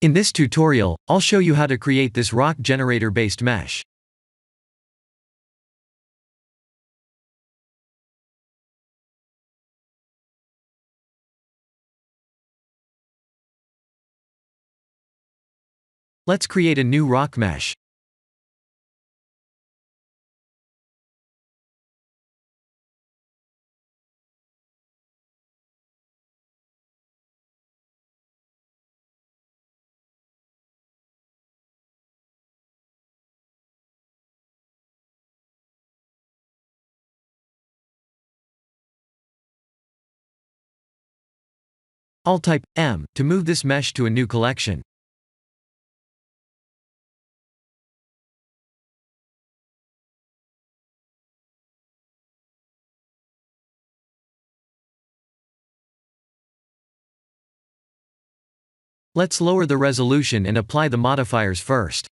In this tutorial, I'll show you how to create this rock generator-based mesh. Let's create a new rock mesh. I'll type M to move this mesh to a new collection. Let's lower the resolution and apply the modifiers first.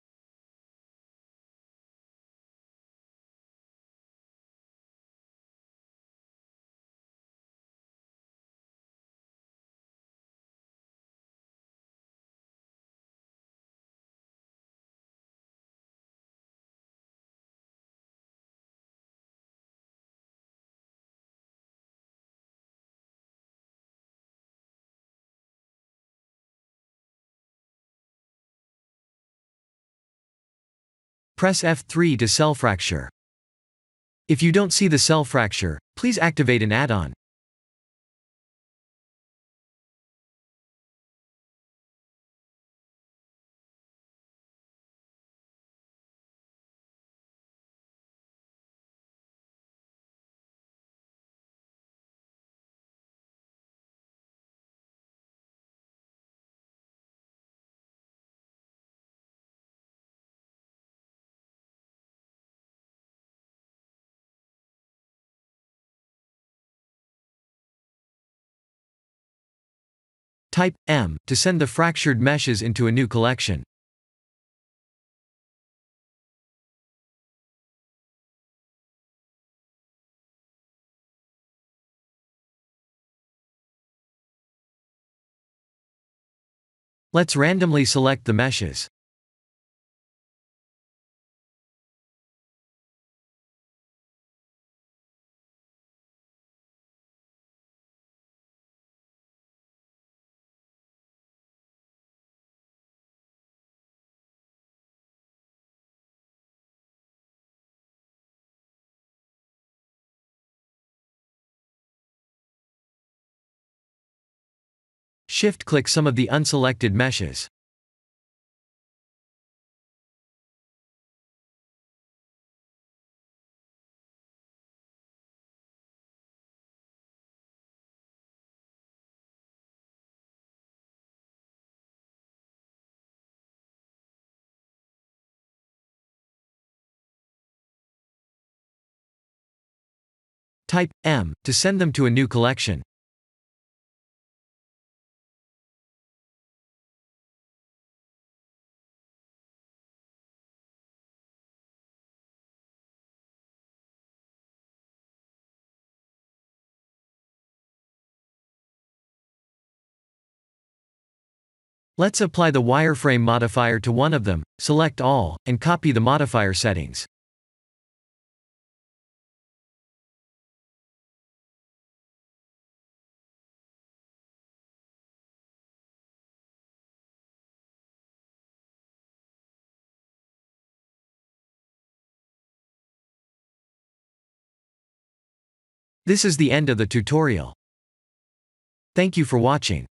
Press F3 to cell fracture. If you don't see the cell fracture, please activate an add-on. Type M to send the fractured meshes into a new collection. Let's randomly select the meshes. Shift-click some of the unselected meshes. Type M to send them to a new collection. Let's apply the wireframe modifier to one of them, select all, and copy the modifier settings. This is the end of the tutorial. Thank you for watching.